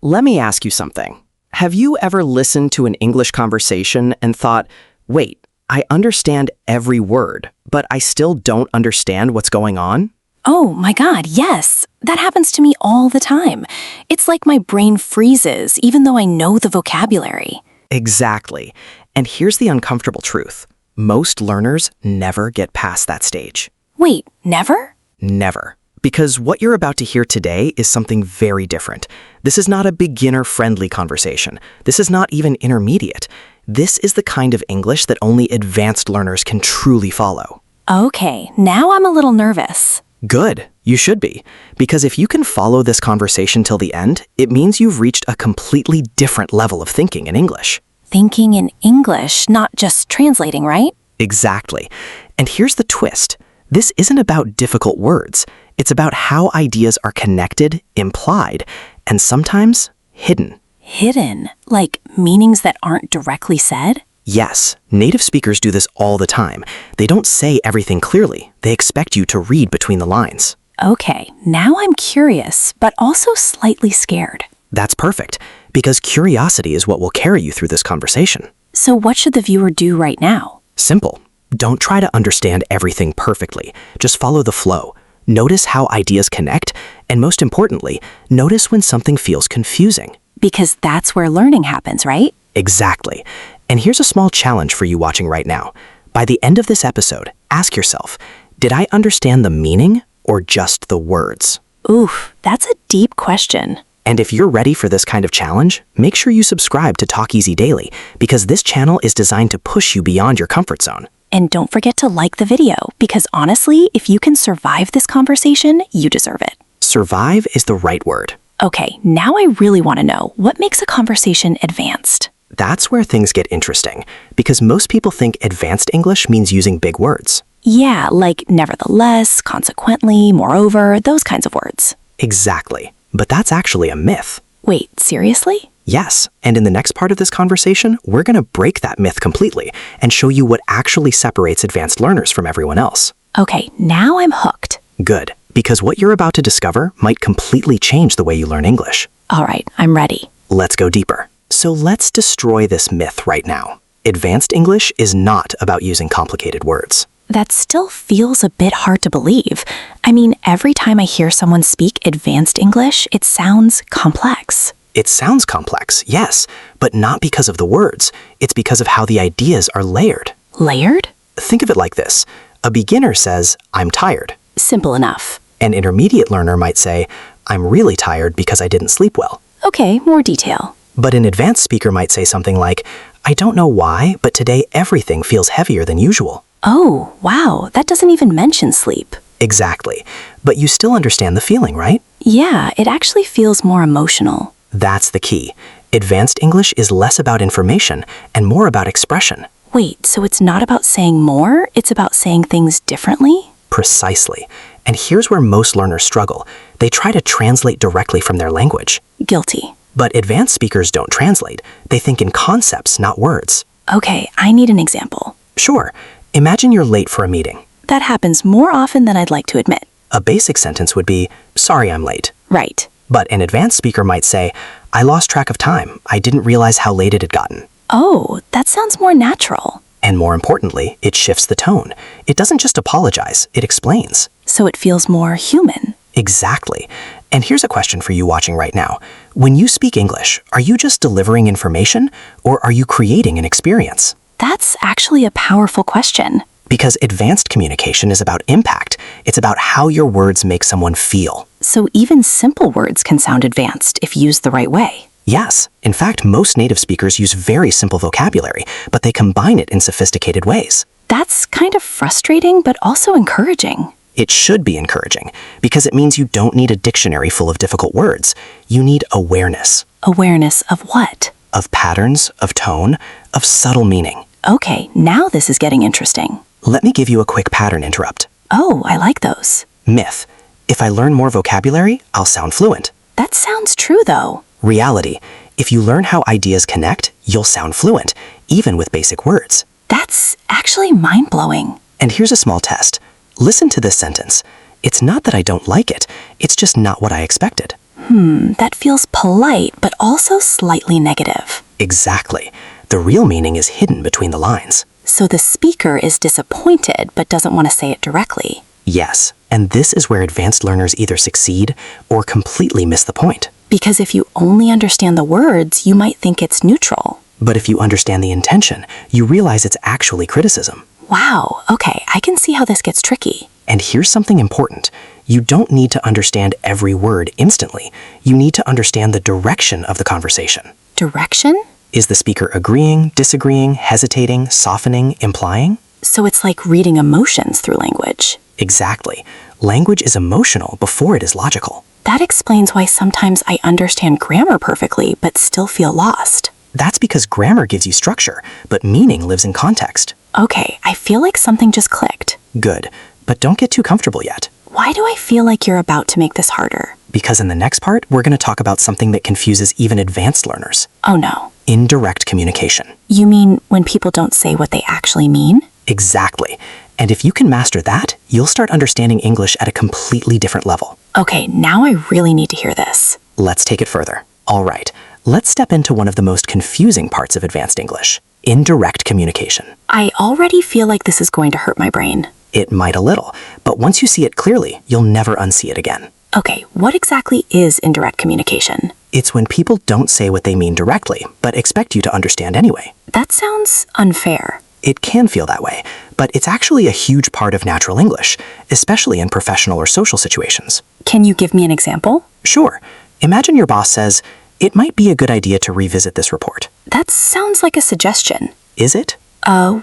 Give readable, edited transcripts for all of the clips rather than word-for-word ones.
Let me ask you something. Have you ever listened to an English conversation and thought, wait, I understand every word, but I still don't understand what's going on? Oh my God, yes. That happens to me all the time. It's like my brain freezes even though I know the vocabulary. Exactly. And here's the uncomfortable truth. Most learners never get past that stage. Wait, never? Never. Because what you're about to hear today is something very different. This is not a beginner-friendly conversation. This is not even intermediate. This is the kind of English that only advanced learners can truly follow. Okay, now I'm a little nervous. Good. You should be. Because if you can follow this conversation till the end, it means you've reached a completely different level of thinking in English. Thinking in English, not just translating, right? Exactly. And here's the twist. This isn't about difficult words. It's about how ideas are connected, implied, and sometimes hidden. Hidden? Like meanings that aren't directly said? Yes, native speakers do this all the time. They don't say everything clearly. They expect you to read between the lines. Okay, now I'm curious, but also slightly scared. That's perfect, because curiosity is what will carry you through this conversation. So what should the viewer do right now? Simple. Don't try to understand everything perfectly. Just follow the flow. Notice how ideas connect, and most importantly, notice when something feels confusing. Because that's where learning happens, right? Exactly. And here's a small challenge for you watching right now. By the end of this episode, ask yourself, did I understand the meaning or just the words? Oof, that's a deep question. And if you're ready for this kind of challenge, make sure you subscribe to Talk Easy Daily, because this channel is designed to push you beyond your comfort zone. And don't forget to like the video, because honestly, if you can survive this conversation, you deserve it. Survive is the right word. Okay, now I really want to know, what makes a conversation advanced? That's where things get interesting, because most people think advanced English means using big words. Yeah, like nevertheless, consequently, moreover, those kinds of words. Exactly. But that's actually a myth. Wait, seriously? Yes, and in the next part of this conversation, we're going to break that myth completely and show you what actually separates advanced learners from everyone else. Okay, now I'm hooked. Good, because what you're about to discover might completely change the way you learn English. All right, I'm ready. Let's go deeper. So let's destroy this myth right now. Advanced English is not about using complicated words. That still feels a bit hard to believe. I mean, every time I hear someone speak advanced English, it sounds complex. It sounds complex, yes, but not because of the words. It's because of how the ideas are layered. Layered? Think of it like this. A beginner says, I'm tired. Simple enough. An intermediate learner might say, I'm really tired because I didn't sleep well. Okay, more detail. But an advanced speaker might say something like, I don't know why, but today everything feels heavier than usual. Oh, wow, that doesn't even mention sleep. Exactly. But you still understand the feeling, right? Yeah, it actually feels more emotional. That's the key. Advanced English is less about information and more about expression. Wait, so it's not about saying more, it's about saying things differently? Precisely. And here's where most learners struggle. They try to translate directly from their language. Guilty. But advanced speakers don't translate. They think in concepts, not words. Okay, I need an example. Sure. Imagine you're late for a meeting. That happens more often than I'd like to admit. A basic sentence would be, sorry I'm late. Right. But an advanced speaker might say, I lost track of time. I didn't realize how late it had gotten. Oh, that sounds more natural. And more importantly, it shifts the tone. It doesn't just apologize, it explains. So it feels more human. Exactly. And here's a question for you watching right now. When you speak English, are you just delivering information or are you creating an experience? That's actually a powerful question. Because advanced communication is about impact. It's about how your words make someone feel. So even simple words can sound advanced if used the right way. Yes. In fact, most native speakers use very simple vocabulary, but they combine it in sophisticated ways. That's kind of frustrating, but also encouraging. It should be encouraging, because it means you don't need a dictionary full of difficult words. You need awareness. Awareness of what? Of patterns, of tone, of subtle meaning. Okay, now this is getting interesting. Let me give you a quick pattern interrupt. Oh, I like those. Myth. If I learn more vocabulary, I'll sound fluent. That sounds true, though. Reality. If you learn how ideas connect, you'll sound fluent, even with basic words. That's actually mind-blowing. And here's a small test. Listen to this sentence. It's not that I don't like it, it's just not what I expected. That feels polite, but also slightly negative. Exactly. The real meaning is hidden between the lines. So the speaker is disappointed but doesn't want to say it directly. Yes, and this is where advanced learners either succeed or completely miss the point. Because if you only understand the words, you might think it's neutral. But if you understand the intention, you realize it's actually criticism. Wow, okay, I can see how this gets tricky. And here's something important. You don't need to understand every word instantly. You need to understand the direction of the conversation. Direction? Is the speaker agreeing, disagreeing, hesitating, softening, implying? So it's like reading emotions through language. Exactly. Language is emotional before it is logical. That explains why sometimes I understand grammar perfectly but still feel lost. That's because grammar gives you structure, but meaning lives in context. Okay, I feel like something just clicked. Good, but don't get too comfortable yet. Why do I feel like you're about to make this harder? Because in the next part, we're going to talk about something that confuses even advanced learners. Oh no. Indirect communication. You mean when people don't say what they actually mean? Exactly. And if you can master that, you'll start understanding English at a completely different level. Okay, now I really need to hear this. Let's take it further. All right, let's step into one of the most confusing parts of advanced English. Indirect communication. I already feel like this is going to hurt my brain. It might a little, but once you see it clearly, you'll never unsee it again. Okay, what exactly is indirect communication? It's when people don't say what they mean directly, but expect you to understand anyway. That sounds unfair. It can feel that way, but it's actually a huge part of natural English, especially in professional or social situations. Can you give me an example? Sure. Imagine your boss says, "It might be a good idea to revisit this report." That sounds like a suggestion. Is it?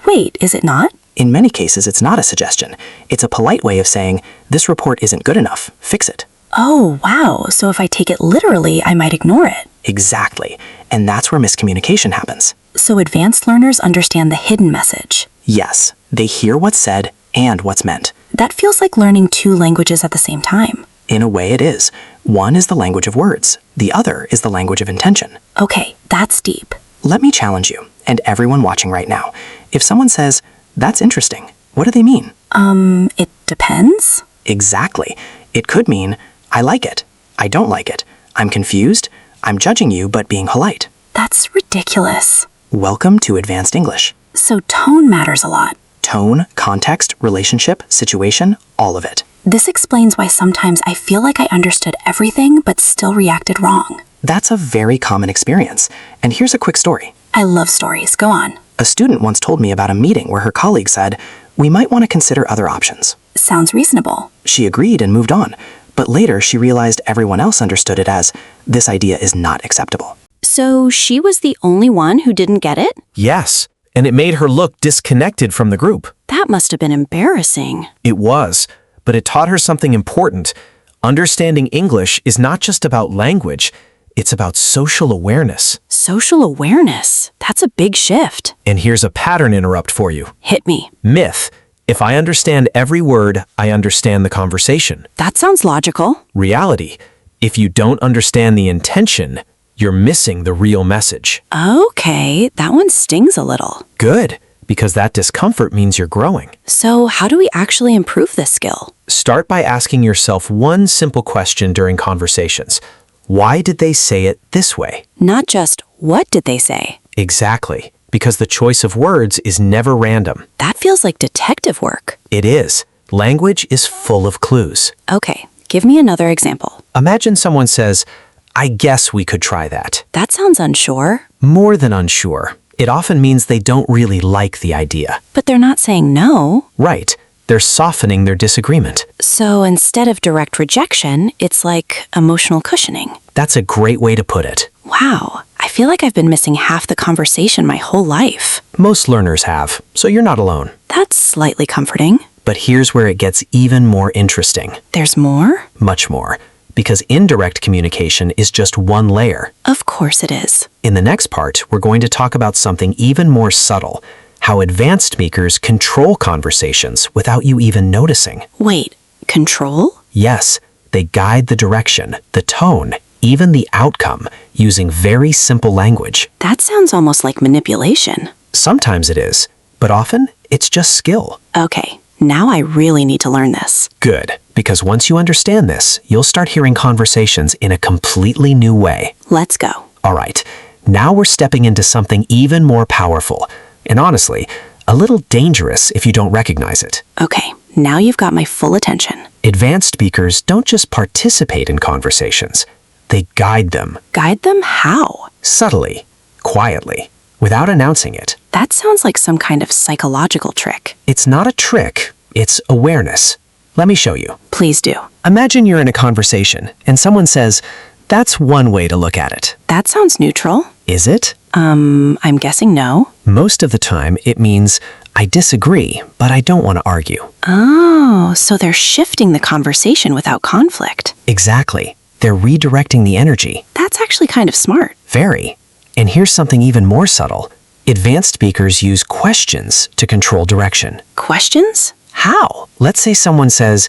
Wait, is it not? In many cases, it's not a suggestion. It's a polite way of saying, "This report isn't good enough. Fix it." Oh, wow. So if I take it literally, I might ignore it. Exactly. And that's where miscommunication happens. So advanced learners understand the hidden message. Yes, they hear what's said and what's meant. That feels like learning two languages at the same time. In a way, it is. One is the language of words. The other is the language of intention. Okay, that's deep. Let me challenge you, and everyone watching right now. If someone says, "That's interesting," what do they mean? It depends. Exactly. It could mean, "I like it," "I don't like it," "I'm confused," "I'm judging you but being polite." That's ridiculous. Welcome to Advanced English. So tone matters a lot. Tone, context, relationship, situation, all of it. This explains why sometimes I feel like I understood everything but still reacted wrong. That's a very common experience. And here's a quick story. I love stories. Go on. A student once told me about a meeting where her colleague said, "We might want to consider other options." Sounds reasonable. She agreed and moved on. But later she realized everyone else understood it as, "This idea is not acceptable." So she was the only one who didn't get it? Yes, and it made her look disconnected from the group. That must have been embarrassing. It was, but it taught her something important. Understanding English is not just about language, it's about social awareness. Social awareness. That's a big shift. And here's a pattern interrupt for you. Hit me. Myth. If I understand every word, I understand the conversation. That sounds logical. Reality. If you don't understand the intention, you're missing the real message. Okay, that one stings a little. Good, because that discomfort means you're growing. So how do we actually improve this skill? Start by asking yourself one simple question during conversations. Why did they say it this way? Not just, what did they say? Exactly, because the choice of words is never random. That feels like detective work. It is. Language is full of clues. Okay, give me another example. Imagine someone says, "I guess we could try that." That sounds unsure. More than unsure. It often means they don't really like the idea. But they're not saying no. Right. They're softening their disagreement. So instead of direct rejection, it's like emotional cushioning. That's a great way to put it. Wow, I feel like I've been missing half the conversation my whole life. Most learners have, so you're not alone. That's slightly comforting. But here's where it gets even more interesting. There's more? Much more. Because indirect communication is just one layer. Of course it is. In the next part, we're going to talk about something even more subtle. How advanced speakers control conversations without you even noticing. Wait, control? Yes, they guide the direction, the tone, even the outcome, using very simple language. That sounds almost like manipulation. Sometimes it is, but often it's just skill. Okay, now I really need to learn this. Good, because once you understand this, you'll start hearing conversations in a completely new way. Let's go. All right, now we're stepping into something even more powerful, and honestly, a little dangerous if you don't recognize it. Okay, now you've got my full attention. Advanced speakers don't just participate in conversations, they guide them. Guide them how? Subtly, quietly, without announcing it. That sounds like some kind of psychological trick. It's not a trick, it's awareness. Let me show you. Please do. Imagine you're in a conversation and someone says, "That's one way to look at it." That sounds neutral. Is it? I'm guessing no. Most of the time, it means, "I disagree, but I don't want to argue." Oh, so they're shifting the conversation without conflict. Exactly. They're redirecting the energy. That's actually kind of smart. Very. And here's something even more subtle. Advanced speakers use questions to control direction. Questions? How? Let's say someone says,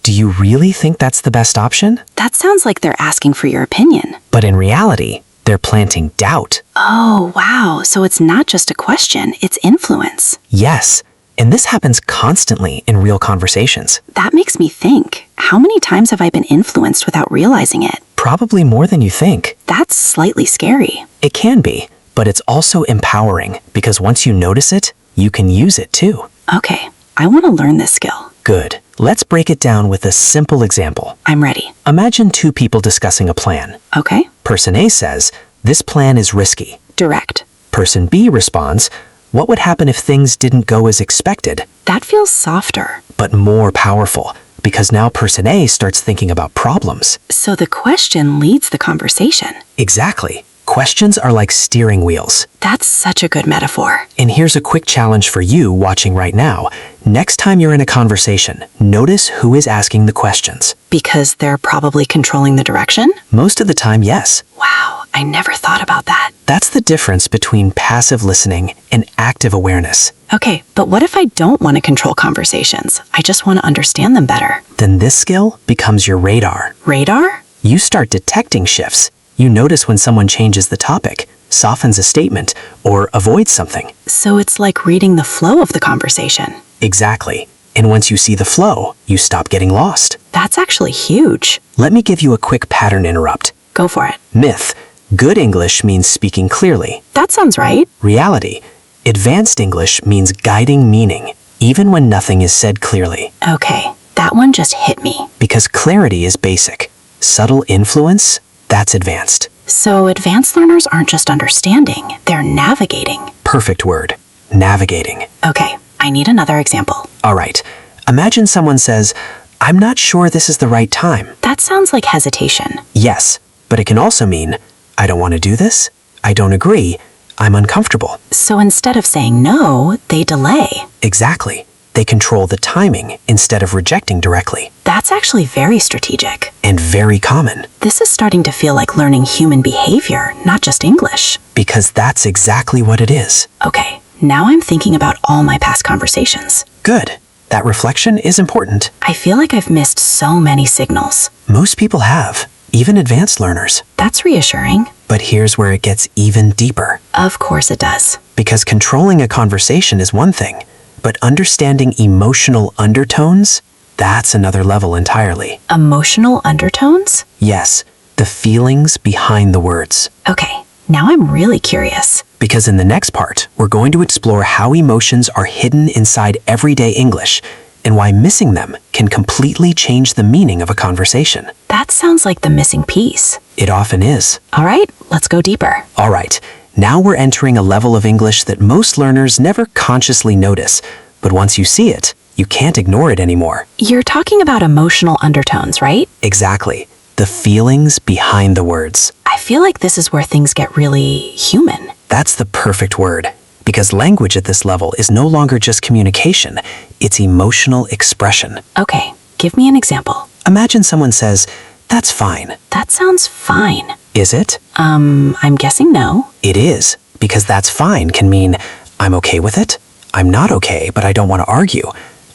"Do you really think that's the best option?" That sounds like they're asking for your opinion. But in reality, they're planting doubt. Oh, wow. So it's not just a question, it's influence. Yes. And this happens constantly in real conversations. That makes me think, how many times have I been influenced without realizing it? Probably more than you think. That's slightly scary. It can be, but it's also empowering because once you notice it, you can use it too. Okay, I want to learn this skill. Good. Let's break it down with a simple example. I'm ready. Imagine two people discussing a plan. Okay? Person A says, "This plan is risky." Direct. Person B responds, "What would happen if things didn't go as expected?" That feels softer. But more powerful, because now person A starts thinking about problems. So the question leads the conversation. Exactly. Questions are like steering wheels. That's such a good metaphor. And here's a quick challenge for you watching right now. Next time you're in a conversation, notice who is asking the questions. Because they're probably controlling the direction? Most of the time, yes. Wow, I never thought about that. That's the difference between passive listening and active awareness. Okay, but what if I don't want to control conversations? I just want to understand them better. Then this skill becomes your radar. Radar? You start detecting shifts. You notice when someone changes the topic, softens a statement, or avoids something. So it's like reading the flow of the conversation. Exactly. And once you see the flow, you stop getting lost. That's actually huge. Let me give you a quick pattern interrupt. Go for it. Myth. Good English means speaking clearly. That sounds right. Reality. Advanced English means guiding meaning, even when nothing is said clearly. Okay, that one just hit me. Because clarity is basic. Subtle influence, that's advanced. So advanced learners aren't just understanding, they're navigating. Perfect word. Navigating. Okay, I need another example. All right. Imagine someone says, "I'm not sure this is the right time." That sounds like hesitation. Yes, but it can also mean, "I don't want to do this. I don't agree. I'm uncomfortable." So instead of saying no, they delay. Exactly. They control the timing instead of rejecting directly. That's actually very strategic. And very common. This is starting to feel like learning human behavior, not just English. Because that's exactly what it is. Okay, now I'm thinking about all my past conversations. Good. That reflection is important. I feel like I've missed so many signals. Most people have, even advanced learners. That's reassuring. But here's where it gets even deeper. Of course it does. Because controlling a conversation is one thing, but understanding emotional undertones, that's another level entirely. Emotional undertones? Yes, the feelings behind the words. Okay, now I'm really curious. Because in the next part, we're going to explore how emotions are hidden inside everyday English and why missing them can completely change the meaning of a conversation. That sounds like the missing piece. It often is. All right, let's go deeper. All right, now we're entering a level of English that most learners never consciously notice, but once you see it, you can't ignore it anymore. You're talking about emotional undertones, right? Exactly. The feelings behind the words. I feel like this is where things get really human. That's the perfect word. Because language at this level is no longer just communication, it's emotional expression. Okay, give me an example. Imagine someone says, "That's fine." That sounds fine. Is it? I'm guessing no. It is. Because "that's fine" can mean, "I'm okay with it. I'm not okay, but I don't want to argue.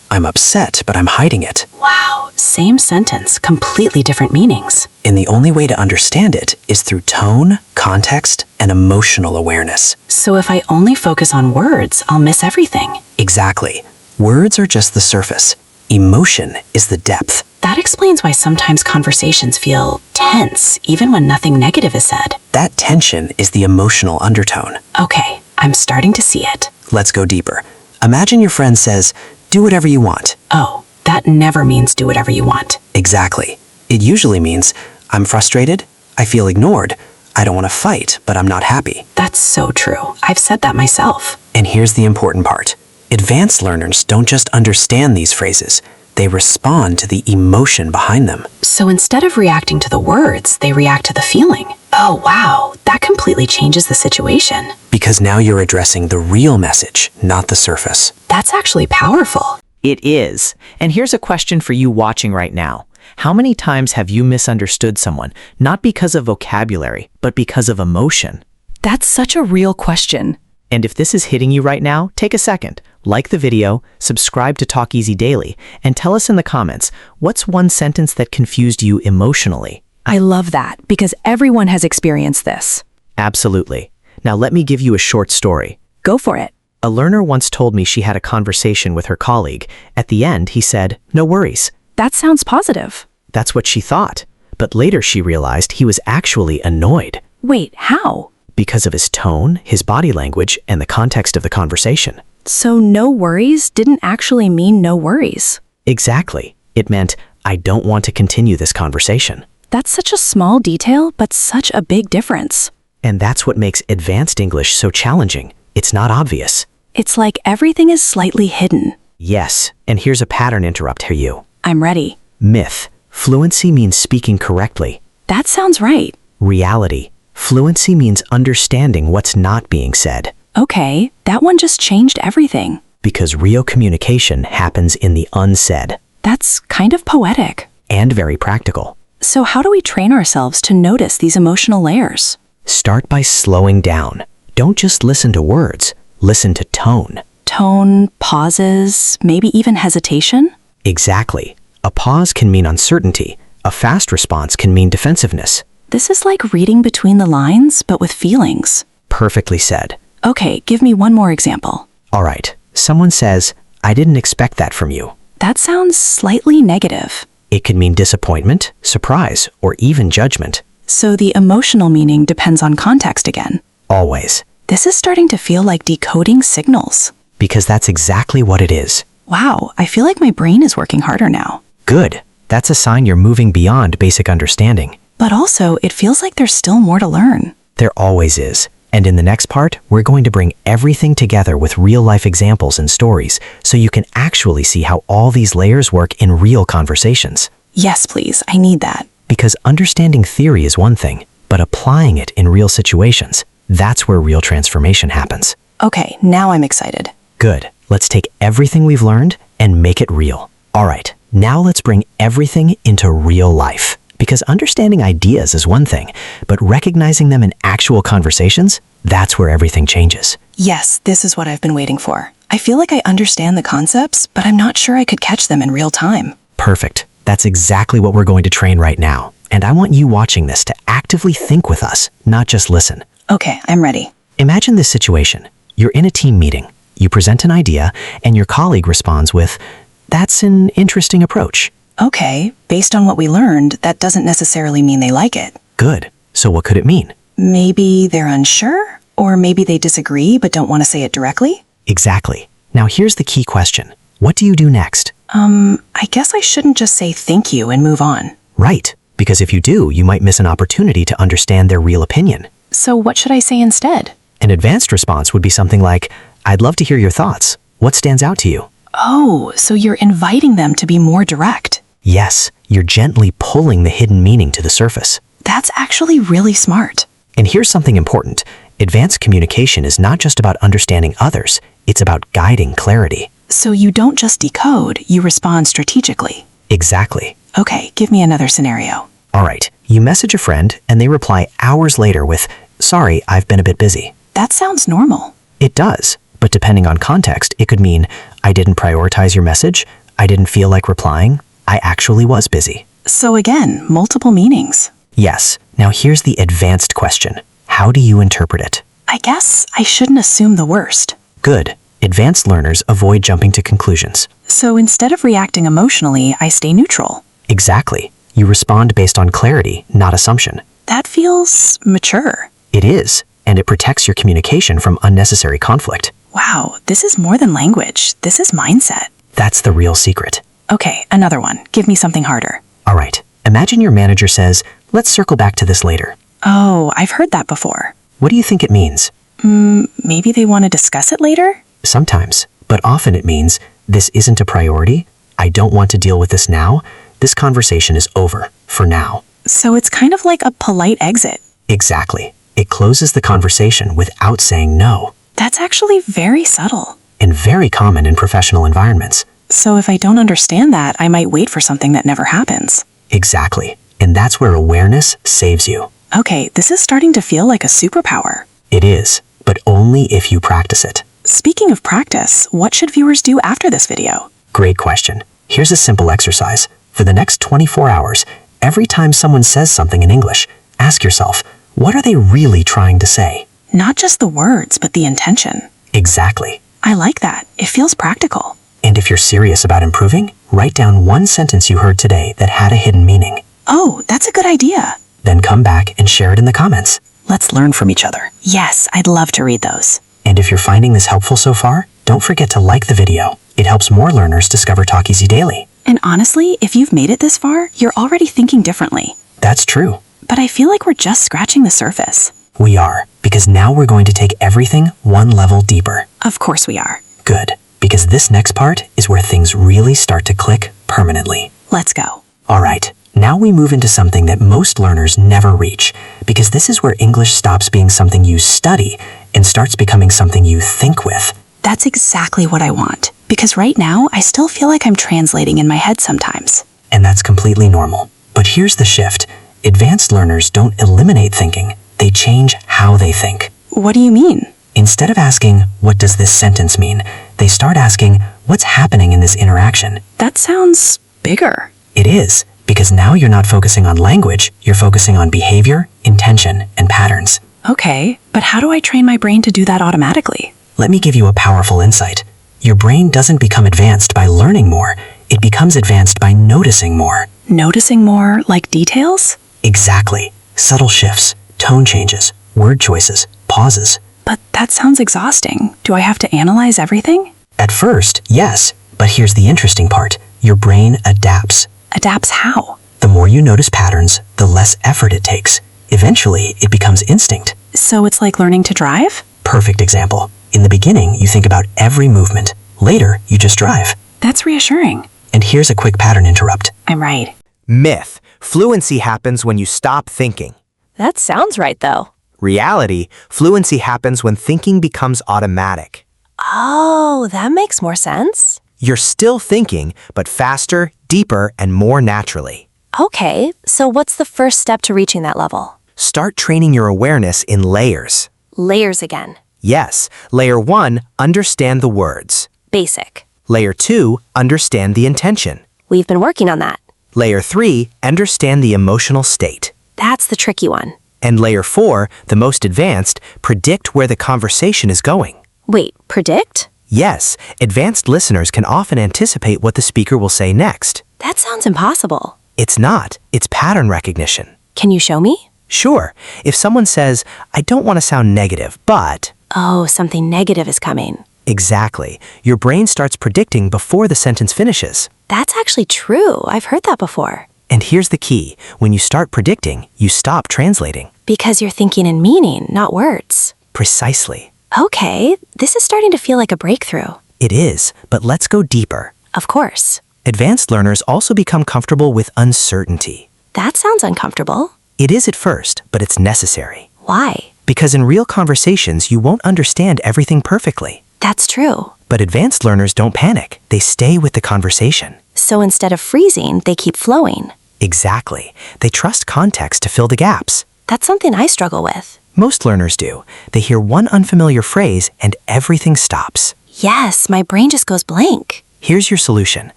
I'm upset, but I'm hiding it." Wow, same sentence, completely different meanings. And the only way to understand it is through tone, context, and emotional awareness. So if I only focus on words, I'll miss everything. Exactly. Words are just the surface. Emotion is the depth. That explains why sometimes conversations feel tense, even when nothing negative is said. That tension is the emotional undertone. Okay, I'm starting to see it. Let's go deeper. Imagine your friend says, "Do whatever you want." Oh, that never means do whatever you want. Exactly. It usually means, "I'm frustrated, I feel ignored, I don't want to fight, but I'm not happy." That's so true. I've said that myself. And here's the important part. Advanced learners don't just understand these phrases, they respond to the emotion behind them. So instead of reacting to the words, they react to the feeling. Oh, wow, that completely changes the situation. Because now you're addressing the real message, not the surface. That's actually powerful. It is. And here's a question for you watching right now. How many times have you misunderstood someone, not because of vocabulary, but because of emotion? That's such a real question. And if this is hitting you right now, take a second, like the video, subscribe to Talk Easy Daily, and tell us in the comments, what's one sentence that confused you emotionally? I love that because everyone has experienced this. Absolutely. Now let me give you a short story. Go for it. A learner once told me she had a conversation with her colleague. At the end, he said, "No worries." That sounds positive. That's what she thought. But later she realized he was actually annoyed Wait, how? because of his tone, his body language, and the context of the conversation. So no worries didn't actually mean no worries. Exactly. It meant, I don't want to continue this conversation. That's such a small detail, but such a big difference. And that's what makes advanced English so challenging. It's not obvious. It's like everything is slightly hidden. Yes, and here's a pattern interrupt for you. I'm ready. Myth. Fluency means speaking correctly. That sounds right. Reality. Fluency means understanding what's not being said. Okay, that one just changed everything. Because real communication happens in the unsaid. That's kind of poetic. And very practical. So how do we train ourselves to notice these emotional layers? Start by slowing down. Don't just listen to words. Listen to tone. Tone, pauses, maybe even hesitation? Exactly. A pause can mean uncertainty. A fast response can mean defensiveness. This is like reading between the lines, but with feelings. Perfectly said. Okay, give me one more example. All right. Someone says, "I didn't expect that from you." That sounds slightly negative. It could mean disappointment, surprise, or even judgment. So the emotional meaning depends on context again. Always. This is starting to feel like decoding signals. Because that's exactly what it is. Wow, I feel like my brain is working harder now. Good. That's a sign you're moving beyond basic understanding. But also, it feels like there's still more to learn. There always is. And in the next part, we're going to bring everything together with real-life examples and stories so you can actually see how all these layers work in real conversations. Yes, please, I need that. Because understanding theory is one thing, but applying it in real situations, that's where real transformation happens. Okay, now I'm excited. Good. Let's take everything we've learned and make it real. All right, now let's bring everything into real life. Because understanding ideas is one thing, but recognizing them in actual conversations, that's where everything changes. Yes, this is what I've been waiting for. I feel like I understand the concepts, but I'm not sure I could catch them in real time. Perfect. That's exactly what we're going to train right now. And I want you watching this to actively think with us, not just listen. Okay, I'm ready. Imagine this situation. You're in a team meeting. You present an idea, and your colleague responds with, "That's an interesting approach." Okay, based on what we learned, that doesn't necessarily mean they like it. Good. So what could it mean? Maybe they're unsure? Or maybe they disagree but don't want to say it directly? Exactly. Now here's the key question. What do you do next? I guess I shouldn't just say thank you and move on. Right. Because if you do, you might miss an opportunity to understand their real opinion. So what should I say instead? An advanced response would be something like, "I'd love to hear your thoughts. What stands out to you?" Oh, so you're inviting them to be more direct. Yes, you're gently pulling the hidden meaning to the surface. That's actually really smart. And here's something important. Advanced communication is not just about understanding others, it's about guiding clarity. So you don't just decode, you respond strategically. Exactly. Okay, give me another scenario. All right, you message a friend and they reply hours later with, "Sorry, I've been a bit busy." That sounds normal. It does, but depending on context, it could mean, "I didn't prioritize your message, I didn't feel like replying, I actually was busy." So again, multiple meanings. Yes, now here's the advanced question. How do you interpret it? I guess I shouldn't assume the worst. Good. Advanced learners avoid jumping to conclusions. So instead of reacting emotionally, I stay neutral. Exactly. You respond based on clarity, not assumption. That feels mature. It is, and it protects your communication from unnecessary conflict. Wow, this is more than language. This is mindset. That's the real secret. Okay, another one. Give me something harder. All right, imagine your manager says, "Let's circle back to this later." Oh, I've heard that before. What do you think it means? Maybe they want to discuss it later? Sometimes, but often it means, "This isn't a priority. I don't want to deal with this now. This conversation is over, for now." So it's kind of like a polite exit. Exactly. It closes the conversation without saying no, That's actually very subtle. and very common in professional environments. So if I don't understand that, I might wait for something that never happens. Exactly. And that's where awareness saves you. Okay, this is starting to feel like a superpower. It is, but only if you practice it. Speaking of practice, what should viewers do after this video? Great question. Here's a simple exercise. For the next 24 hours, every time someone says something in English, ask yourself, what are they really trying to say? Not just the words, but the intention. Exactly. I like that. It feels practical. And if you're serious about improving, write down one sentence you heard today that had a hidden meaning. Oh, that's a good idea. Then come back and share it in the comments. Let's learn from each other. Yes, I'd love to read those. And if you're finding this helpful so far, don't forget to like the video. It helps more learners discover Talk Easy Daily. And honestly, if you've made it this far, you're already thinking differently. That's true. But I feel like we're just scratching the surface. We are, because now we're going to take everything one level deeper. Of course we are. Good, because this next part is where things really start to click permanently. Let's go. All right, now we move into something that most learners never reach, because this is where English stops being something you study and starts becoming something you think with. That's exactly what I want. Because right now, I still feel like I'm translating in my head sometimes. And that's completely normal. But here's the shift. Advanced learners don't eliminate thinking, they change how they think. What do you mean? Instead of asking, "What does this sentence mean?" they start asking, "What's happening in this interaction?" That sounds bigger. It is, because now you're not focusing on language, you're focusing on behavior, intention, and patterns. Okay, but how do I train my brain to do that automatically? Let me give you a powerful insight. Your brain doesn't become advanced by learning more, it becomes advanced by noticing more. Noticing more, like details? Exactly. Subtle shifts, tone changes, word choices, pauses. But that sounds exhausting. Do I have to analyze everything? At first, yes, but here's the interesting part. Your brain adapts. Adapts how? The more you notice patterns, the less effort it takes. Eventually, it becomes instinct. So it's like learning to drive? Perfect example. In the beginning, you think about every movement. Later, you just drive. That's reassuring. And here's a quick pattern interrupt. I'm right. Myth. Fluency happens when you stop thinking. That sounds right, though. Reality. Fluency happens when thinking becomes automatic. Oh, that makes more sense. You're still thinking, but faster, deeper, and more naturally. Okay, so what's the first step to reaching that level? Start training your awareness in layers. Layers again. Yes, layer 1, understand the words. Basic. Layer 2, understand the intention. We've been working on that. Layer 3, understand the emotional state. That's the tricky one. And layer 4, the most advanced, predict where the conversation is going. Wait, predict? Yes, advanced listeners can often anticipate what the speaker will say next. That sounds impossible. It's not, it's pattern recognition. Can you show me? Sure, if someone says, "I don't want to sound negative, but..." Oh, something negative is coming. Exactly. Your brain starts predicting before the sentence finishes. That's actually true. I've heard that before. And here's the key. When you start predicting, you stop translating. Because you're thinking in meaning, not words. Precisely. Okay, this is starting to feel like a breakthrough. It is, but let's go deeper. Of course. Advanced learners also become comfortable with uncertainty. That sounds uncomfortable. It is at first, but it's necessary. Why? Because in real conversations, you won't understand everything perfectly. That's true. But advanced learners don't panic. They stay with the conversation. So instead of freezing, they keep flowing. Exactly. They trust context to fill the gaps. That's something I struggle with. Most learners do. They hear one unfamiliar phrase and everything stops. Yes, my brain just goes blank. Here's your solution.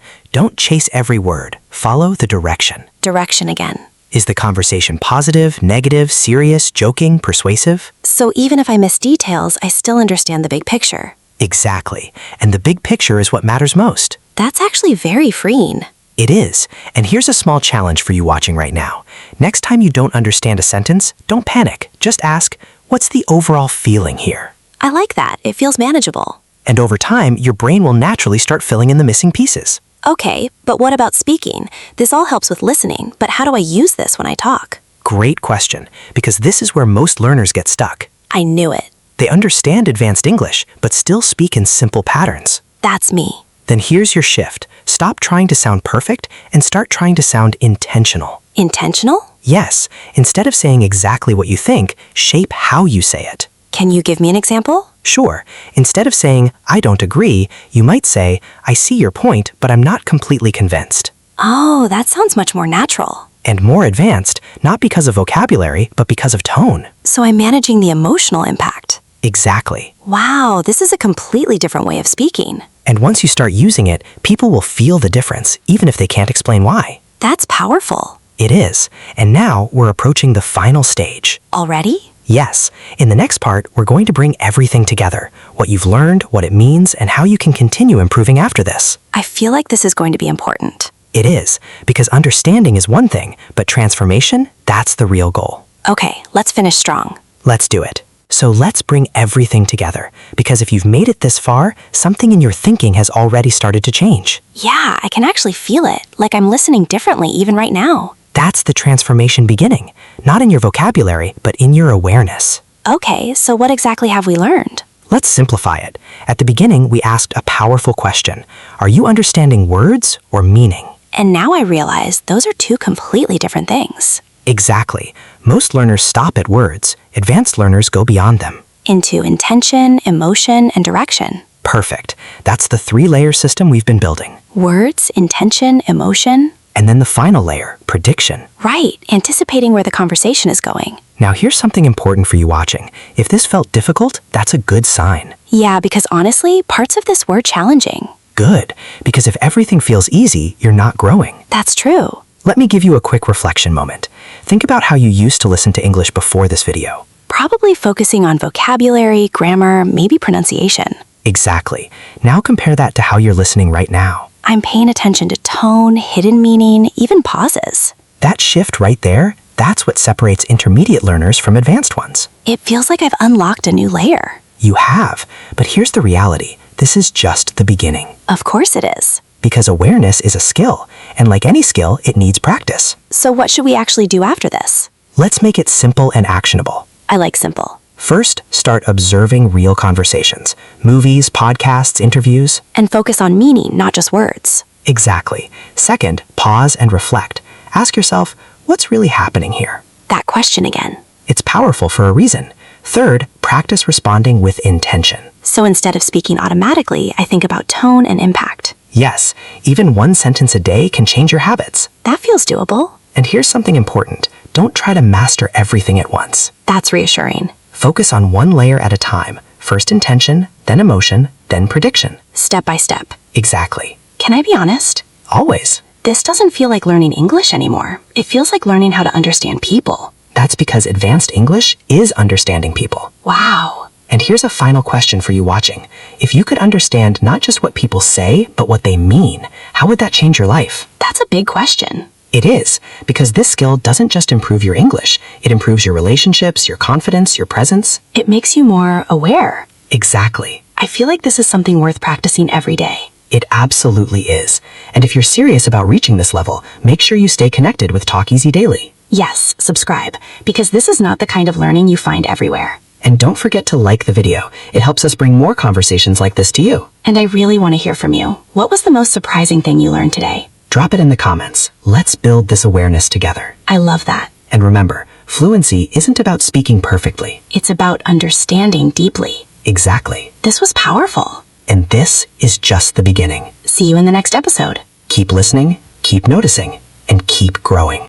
Don't chase every word. Follow the direction. Direction again. Is the conversation positive, negative, serious, joking, persuasive? So even if I miss details, I still understand the big picture. Exactly. And the big picture is what matters most. That's actually very freeing. It is. And here's a small challenge for you watching right now. Next time you don't understand a sentence, don't panic. Just ask, what's the overall feeling here? I like that. It feels manageable. And over time, your brain will naturally start filling in the missing pieces. Okay, but what about speaking? This all helps with listening, but how do I use this when I talk? Great question, because this is where most learners get stuck. I knew it. They understand advanced English, but still speak in simple patterns. That's me. Then here's your shift. Stop trying to sound perfect and start trying to sound intentional. Intentional? Yes, instead of saying exactly what you think, shape how you say it. Can you give me an example? Sure, instead of saying, I don't agree, you might say, I see your point, but I'm not completely convinced. Oh, that sounds much more natural. And more advanced, not because of vocabulary, but because of tone. So I'm managing the emotional impact. Exactly. Wow, this is a completely different way of speaking. And once you start using it, people will feel the difference, even if they can't explain why. That's powerful. It is. And now we're approaching the final stage. Already? Yes. In the next part, we're going to bring everything together. What you've learned, what it means, and how you can continue improving after this. I feel like this is going to be important. It is, because understanding is one thing, but transformation, that's the real goal. Okay, let's finish strong. Let's do it. So let's bring everything together, because if you've made it this far, something in your thinking has already started to change. Yeah, I can actually feel it, like I'm listening differently even right now. That's the transformation beginning, not in your vocabulary, but in your awareness. Okay, so what exactly have we learned? Let's simplify it. At the beginning, we asked a powerful question. Are you understanding words or meaning? And now I realize those are two completely different things. Exactly. Most learners stop at words. Advanced learners go beyond them. Into intention, emotion, and direction. Perfect. That's the 3-layer system we've been building. Words, intention, emotion. And then the final layer, prediction. Right, anticipating where the conversation is going. Now here's something important for you watching. If this felt difficult, that's a good sign. Yeah, because honestly, parts of this were challenging. Good, because if everything feels easy, you're not growing. That's true. Let me give you a quick reflection moment. Think about how you used to listen to English before this video. Probably focusing on vocabulary, grammar, maybe pronunciation. Exactly. Now compare that to how you're listening right now. I'm paying attention to tone, hidden meaning, even pauses. That shift right there, that's what separates intermediate learners from advanced ones. It feels like I've unlocked a new layer. You have, but here's the reality. This is just the beginning. Of course it is. Because awareness is a skill, and like any skill, it needs practice. So what should we actually do after this? Let's make it simple and actionable. I like simple. First, start observing real conversations. Movies, podcasts, interviews. And focus on meaning, not just words. Exactly. Second, pause and reflect. Ask yourself, what's really happening here? That question again. It's powerful for a reason. Third, practice responding with intention. So instead of speaking automatically, I think about tone and impact. Yes, even one sentence a day can change your habits. That feels doable. And here's something important. Don't try to master everything at once. That's reassuring. Focus on one layer at a time. First intention, then emotion, then prediction. Step by step. Exactly. Can I be honest? Always. This doesn't feel like learning English anymore. It feels like learning how to understand people. That's because advanced English is understanding people. Wow. And here's a final question for you watching. If you could understand not just what people say, but what they mean, how would that change your life? That's a big question. It is, because this skill doesn't just improve your English, it improves your relationships, your confidence, your presence. It makes you more aware. Exactly. I feel like this is something worth practicing every day. It absolutely is. And if you're serious about reaching this level, make sure you stay connected with Talk Easy Daily. Yes, subscribe, because this is not the kind of learning you find everywhere. And don't forget to like the video. It helps us bring more conversations like this to you. And I really want to hear from you. What was the most surprising thing you learned today? Drop it in the comments. Let's build this awareness together. I love that. And remember, fluency isn't about speaking perfectly. It's about understanding deeply. Exactly. This was powerful. And this is just the beginning. See you in the next episode. Keep listening, keep noticing, and keep growing.